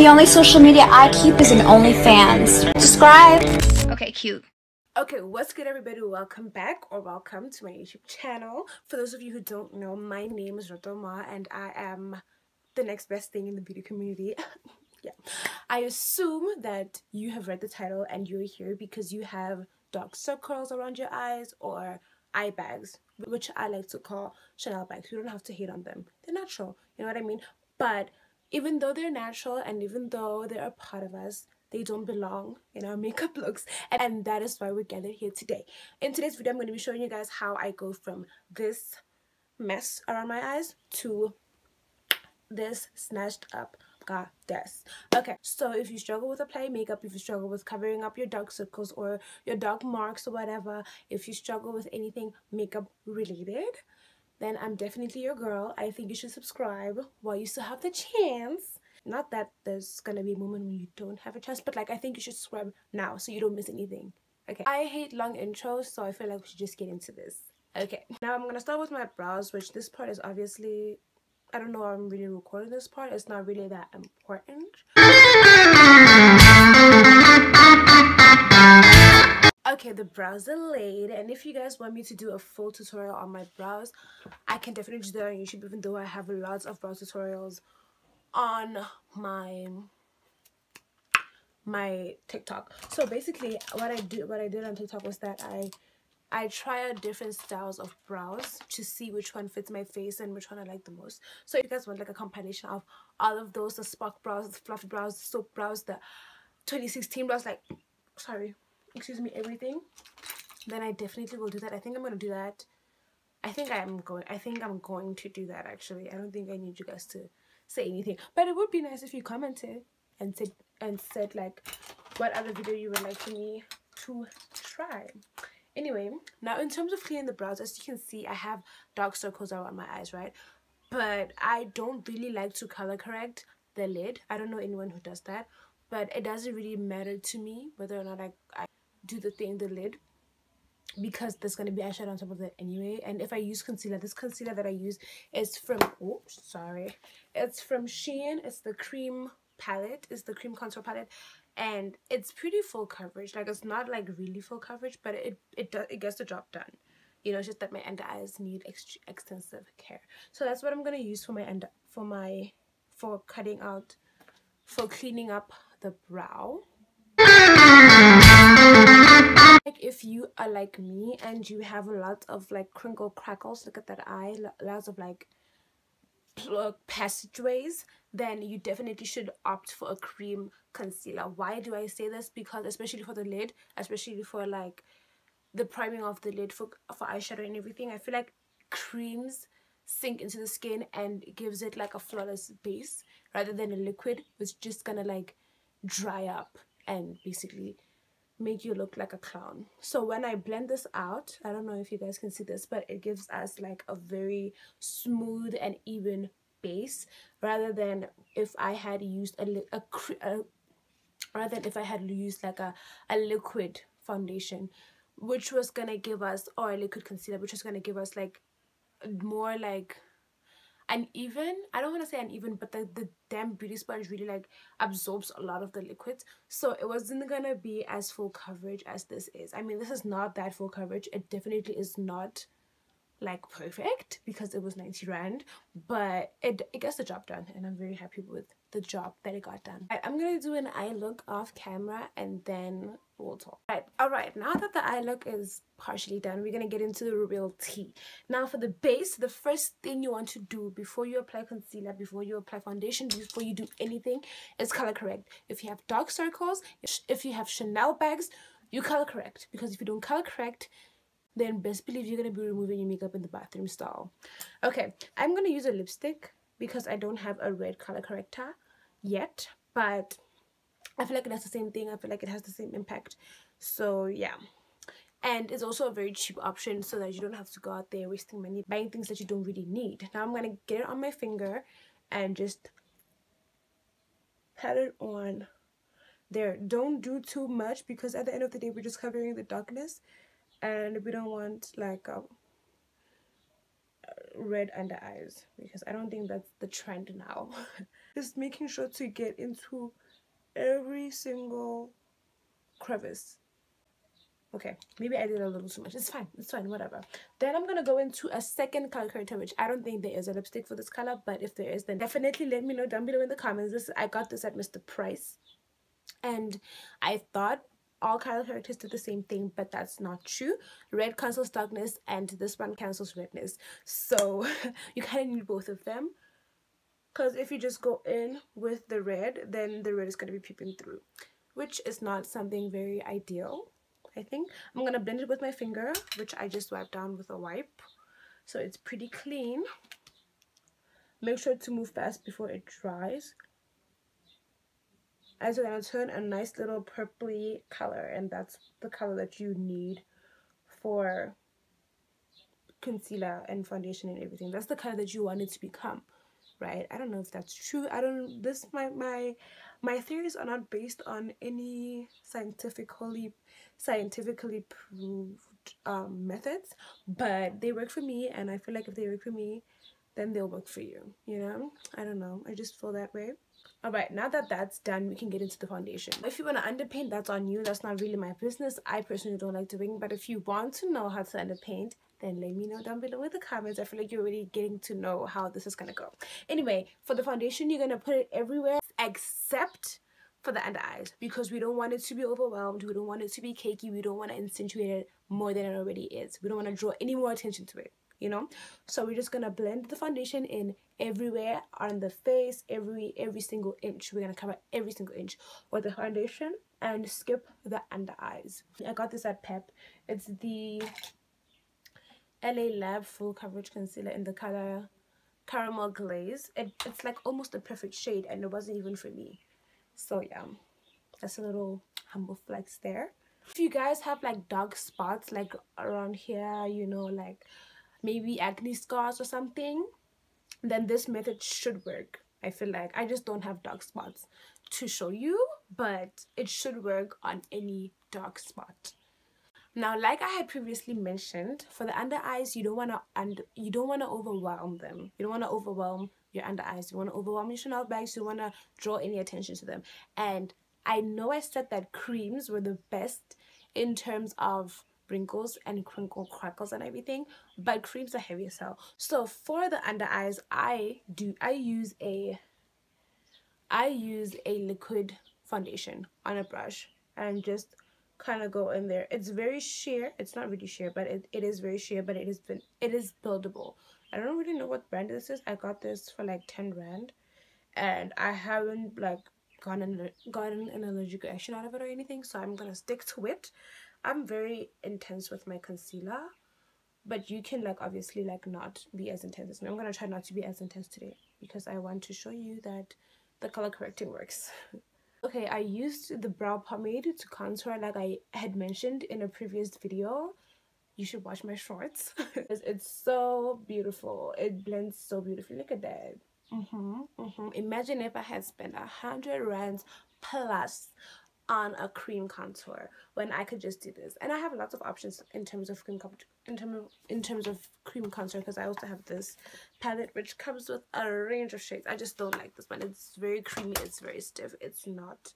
The only social media I keep is an OnlyFans. Subscribe. Okay, cute. Okay, what's good everybody? Welcome back or welcome to my YouTube channel. For those of you who don't know, my name is RatoAmor and I am the next best thing in the beauty community. Yeah, I assume that you have read the title and you're here because you have dark circles around your eyes or eye bags, which I like to call Chanel bags. You don't have to hate on them. They're natural, you know what I mean? But even though they're natural and even though they're a part of us, they don't belong in our makeup looks, and that is why we're gathered here today. In today's video, I'm going to be showing you guys how I go from this mess around my eyes to this snatched up goddess. Okay, so if you struggle with applying makeup, if you struggle with covering up your dark circles or your dark marks or whatever, if you struggle with anything makeup related, then I'm definitely your girl. I think you should subscribe while you still have the chance. Not that there's gonna be a moment when you don't have a chance, but like I think you should subscribe now so you don't miss anything. Okay, I hate long intros, so I feel like we should just get into this. Okay, now I'm gonna start with my brows, which this part is obviously, I don't know why I'm really recording this part. It's not really that important. Okay, the brows are laid, and if you guys want me to do a full tutorial on my brows, I can definitely do that on YouTube, even though I have lots of brow tutorials on my TikTok. So basically what I did on TikTok was that I try out different styles of brows to see which one fits my face and which one I like the most. So if you guys want like a compilation of all of those, the spark brows, the fluffy brows, the soap brows, the 2016 brows, like, sorry, excuse me, everything, then I definitely will do that. I think I'm going to do that. I think I'm going to do that actually. I don't think I need you guys to say anything, but it would be nice if you commented and said like what other video you would like for me to try. Anyway, now in terms of cleaning the brows, as you can see, I have dark circles around my eyes, right? But I don't really like to color correct the lid. I don't know anyone who does that, but it doesn't really matter to me whether or not I do the lid, because there's going to be eyeshadow on top of it anyway. And if I use concealer, this concealer that I use is from, oops, sorry, it's from Shein. It's the cream palette, it's the cream contour palette, and it's pretty full coverage. Like, it's not like really full coverage, but it gets the job done. You know, it's just that my under eyes need extensive care. So that's what I'm going to use for my for cleaning up the brow. Like, if you are like me and you have a lot of like crinkle crackles, look at that eye, lots of like passageways, then you definitely should opt for a cream concealer. Why do I say this? Because especially for the lid, especially for like the priming of the lid for eyeshadow and everything, I feel like creams sink into the skin and gives it like a flawless base, rather than a liquid which just gonna like dry up and basically make you look like a clown. So when I blend this out, I don't know if you guys can see this, but it gives us like a very smooth and even base, rather than if I had used like a liquid foundation, which was gonna give us, or a liquid concealer, which was gonna give us like more like uneven, I don't want to say uneven, but the damn beauty sponge really like absorbs a lot of the liquids, so it wasn't gonna be as full coverage as this is. I mean, this is not that full coverage. It definitely is not like perfect because it was 90 rand, but it gets the job done, and I'm very happy with the job that it got done. I'm gonna do an eye look off camera and then we'll talk. Alright, now that the eye look is partially done, we're gonna get into the real tea. Now for the base, the first thing you want to do before you apply concealer, before you apply foundation, before you do anything, is color correct. If you have dark circles, if you have Chanel bags, you color correct, because if you don't color correct, then best believe you're going to be removing your makeup in the bathroom stall. Okay, I'm going to use a lipstick because I don't have a red color corrector yet, but I feel like it has the same thing. I feel like it has the same impact. So yeah, and it's also a very cheap option so that you don't have to go out there wasting money buying things that you don't really need. Now I'm going to get it on my finger and just pat it on there. Don't do too much, because at the end of the day we're just covering the darkness, and we don't want like red under eyes because I don't think that's the trend now. Just making sure to get into every single crevice. Okay, maybe I did a little too much. It's fine, whatever. Then I'm gonna go into a second color corrector, which I don't think there is a lipstick for this color, but if there is, then definitely let me know down below in the comments. I got this at Mr. Price, and I thought all color correctors did the same thing, but that's not true. Red cancels darkness and this one cancels redness, so you kind of need both of them, because if you just go in with the red, then the red is going to be peeping through, which is not something very ideal. I think I'm gonna blend it with my finger, which I just wiped down with a wipe, so it's pretty clean. Make sure to move fast before it dries, as you're gonna turn a nice little purpley color, and that's the color that you need for concealer and foundation and everything. That's the color that you want it to become, right? I don't know if that's true. I don't, this my theories are not based on any scientifically proved methods, but they work for me, and I feel like if they work for me, then they'll work for you, you know? I don't know, I just feel that way. All right, now that that's done, we can get into the foundation. If you want to underpaint, that's on you. That's not really my business. I personally don't like doing, but if you want to know how to underpaint, then let me know down below in the comments. I feel like you're already getting to know how this is gonna go. Anyway, for the foundation, you're gonna put it everywhere except for the under eyes, because we don't want it to be overwhelmed. We don't want it to be cakey. We don't want to accentuate it more than it already is. We don't want to draw any more attention to it, you know? So we're just gonna blend the foundation in everywhere on the face, every single inch. We're gonna cover every single inch with the foundation and skip the under eyes. I got this at Pep. It's the LA Lab Full Coverage Concealer in the color Caramel Glaze. It's like almost a perfect shade, and it wasn't even for me. So yeah, that's a little humble flex there. If you guys have like dark spots like around here, you know, like maybe acne scars or something, then this method should work. I feel like I just don't have dark spots to show you, but it should work on any dark spot. Now, like I had previously mentioned, for the under eyes, you don't want to overwhelm them. You don't want to overwhelm your under eyes. You want to overwhelm your Chanel bags. You want to draw any attention to them. And I know I said that creams were the best in terms of wrinkles and crinkle crackles and everything, but creams are heavy as hell. So for the under eyes, I use a liquid foundation on a brush and just kind of go in there. It's very sheer. It's not really sheer, but it is very sheer, but it is buildable. I don't really know what brand this is. I got this for like 10 rand, and I haven't like gotten an allergic reaction out of it or anything, so I'm gonna stick to it. I'm very intense with my concealer, but you can like obviously like not be as intense as me. I'm gonna try not to be as intense today because I want to show you that the color correcting works. Okay, I used the brow pomade to contour like I had mentioned in a previous video. You should watch my shorts. It's so beautiful. It blends so beautifully. Look at that. Imagine if I had spent 100 rands plus on a cream contour when I could just do this. And I have lots of options in terms of cream contour, because I also have this palette which comes with a range of shades. I just don't like this one. It's very creamy, it's very stiff, it's not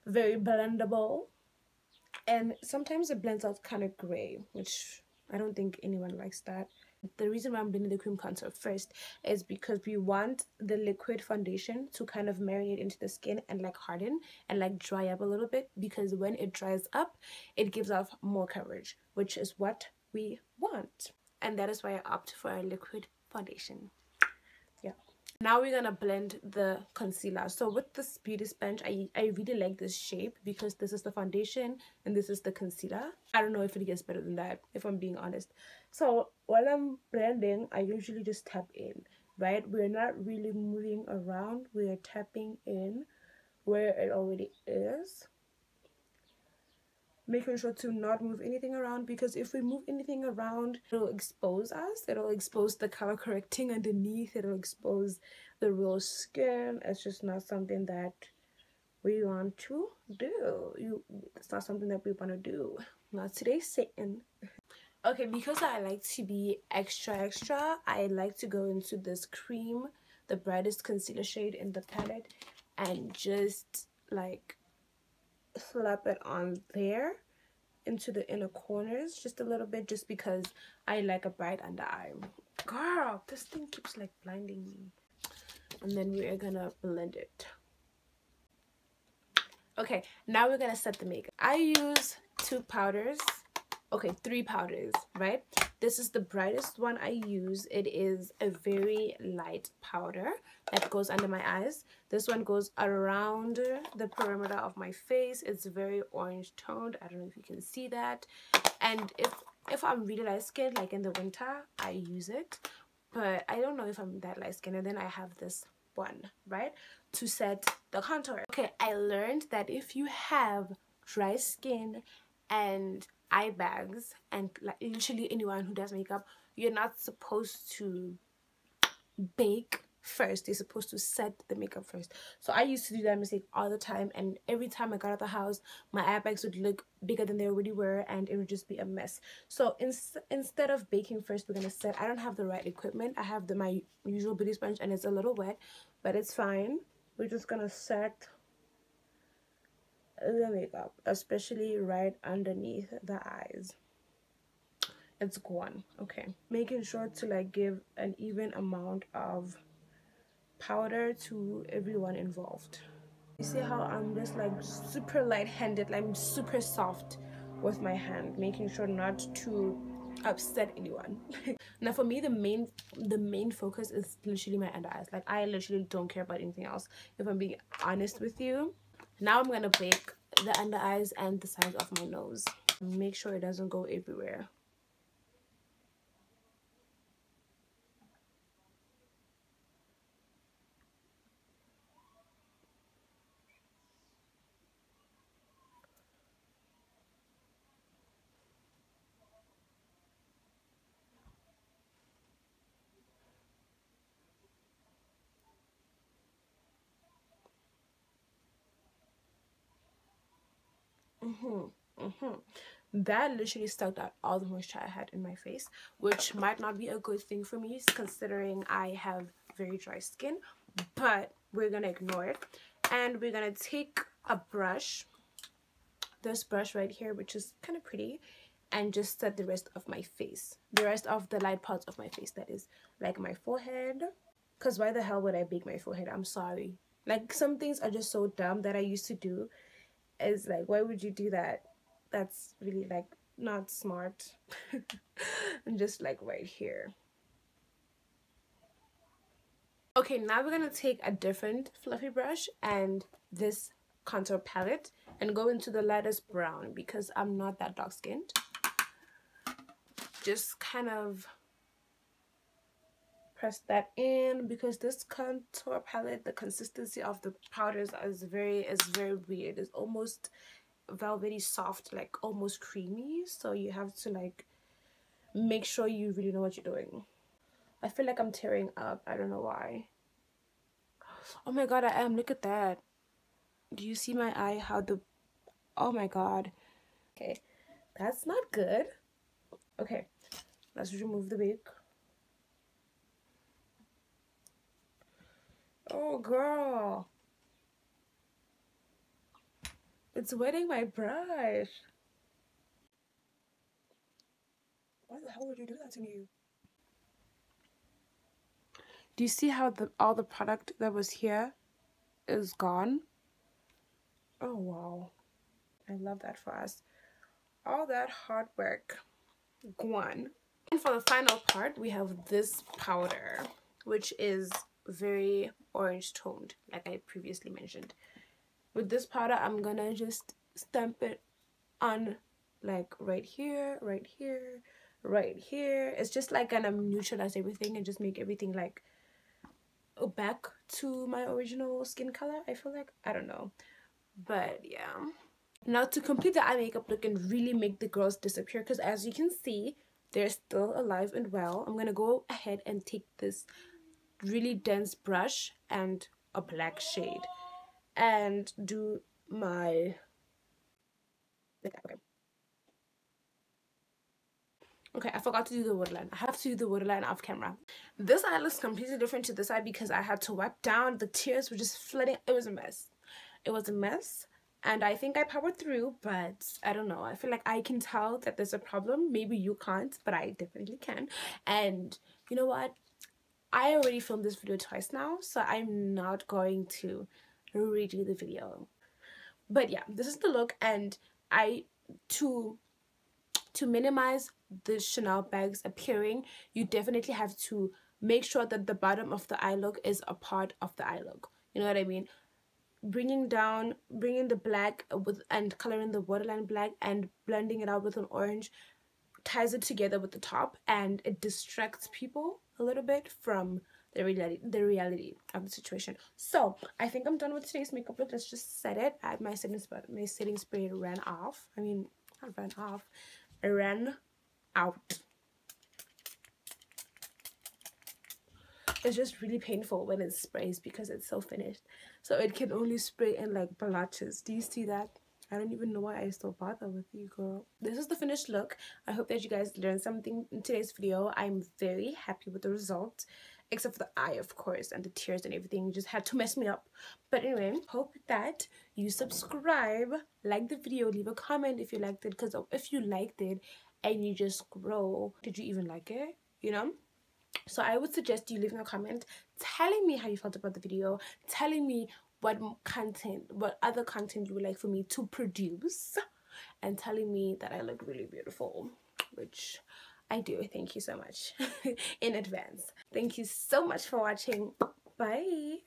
very blendable, and sometimes it blends out kind of gray, which I don't think anyone likes that. The reason why I'm blending the cream contour first is because we want the liquid foundation to kind of marinate into the skin and like harden and like dry up a little bit, because when it dries up, it gives off more coverage, which is what we want. And that is why I opt for a liquid foundation. Yeah. Now we're gonna blend the concealer. So with this beauty sponge, I really like this shape because this is the foundation and this is the concealer. I don't know if it gets better than that, if I'm being honest. So while I'm blending, I usually just tap in, right? We're not really moving around. We're tapping in where it already is. Making sure to not move anything around, because if we move anything around, it'll expose us. It'll expose the color correcting underneath. It'll expose the real skin. It's just not something that we want to do. It's not something that we want to do. Not today, Satan. Okay, because I like to be extra, I like to go into this cream, the brightest concealer shade in the palette, and just like slap it on there into the inner corners just a little bit, just because I like a bright under eye. Girl, this thing keeps like blinding me. And then we are gonna blend it. Okay, now we're gonna set the makeup. I use two powders. Okay, three powders, right? This is the brightest one I use. It is a very light powder that goes under my eyes. This one goes around the perimeter of my face. It's very orange toned. I don't know if you can see that. And if I'm really light skinned, like in the winter, I use it. But I don't know if I'm that light skinned. And then I have this one, right, to set the contour. Okay, I learned that if you have dry skin and eye bags, and like literally anyone who does makeup, you're not supposed to bake first. You're supposed to set the makeup first. So I used to do that mistake all the time, and every time I got out of the house, my eye bags would look bigger than they already were, and it would just be a mess. So instead of baking first, we're gonna set. I don't have the right equipment. I have my usual beauty sponge, and it's a little wet, but it's fine. We're just gonna set the makeup, especially right underneath the eyes. It's gone. Okay, making sure to like give an even amount of powder to everyone involved. You see how I'm just like super light-handed, like I'm super soft with my hand, making sure not to upset anyone. Now for me, the main focus is literally my under eyes. Like I literally don't care about anything else, if I'm being honest with you. Now I'm gonna bake the under eyes and the sides of my nose. Make sure it doesn't go everywhere. That literally sucked out all the moisture I had in my face, which might not be a good thing for me considering I have very dry skin, but we're gonna ignore it. And we're gonna take a brush, this brush right here, which is kind of pretty, and just set the rest of my face, the rest of the light parts of my face, that is like my forehead. Because why the hell would I bake my forehead? I'm sorry. Like, some things are just so dumb that I used to do. Is like, why would you do that? That's really like not smart. And just like right here. Okay, now we're gonna take a different fluffy brush and this contour palette and go into the lightest brown, because I'm not that dark skinned. Just kind of press that in, because this contour palette, the consistency of the powders is very weird. It's almost velvety soft, like almost creamy, so you have to like make sure you really know what you're doing. I feel like I'm tearing up. I don't know why. Oh my god, I am. Look at that. Do you see my eye? How the... Oh my god. Okay, that's not good. Okay, let's remove the wig. Oh girl, it's wetting my brush. Why the hell would you do that to me? Do you see how all the product that was here is gone? Oh wow, I love that for us. All that hard work gone. And for the final part, we have this powder, which is very orange toned, like I previously mentioned. With this powder, I'm gonna just stamp it on like right here, right here, right here. It's just like gonna neutralize everything and just make everything like back to my original skin color, I feel like. I don't know, but yeah. Now to complete the eye makeup look and really make the girls disappear, because as you can see, they're still alive and well, I'm gonna go ahead and take this really dense brush and a black shade and do my... Okay. Okay, I forgot to do the waterline. I have to do the waterline off camera. This eye looks completely different to this eye because I had to wipe down. The tears were just flooding. It was a mess. It was a mess. And I think I powered through, but I don't know. I feel like I can tell that there's a problem. Maybe you can't, but I definitely can. And you know what? I already filmed this video twice now, so I'm not going to redo the video. But yeah, this is the look, and to minimize the Chanel bags appearing, you definitely have to make sure that the bottom of the eye look is a part of the eye look. You know what I mean? Bringing the black with and coloring the waterline black and blending it out with an orange ties it together with the top, and it distracts people a little bit from the reality of the situation. So I think I'm done with today's makeup look. Let's just set it. My setting spray ran off. I mean, not ran off, it ran out. It's just really painful when it sprays because it's so finished, so it can only spray in like blotches. Do you see that? I don't even know why I still bother with you, girl. This is the finished look. I hope that you guys learned something in today's video. I'm very happy with the result, except for the eye, of course, and the tears and everything. You just had to mess me up. But anyway, hope that you subscribe, like the video, leave a comment if you liked it, because if you liked it and you just scroll, did you even like it? You know? So I would suggest you leaving a comment telling me how you felt about the video, telling me what other content you would like for me to produce, and telling me that I look really beautiful, which I do. Thank you so much in advance. Thank you so much for watching. Bye.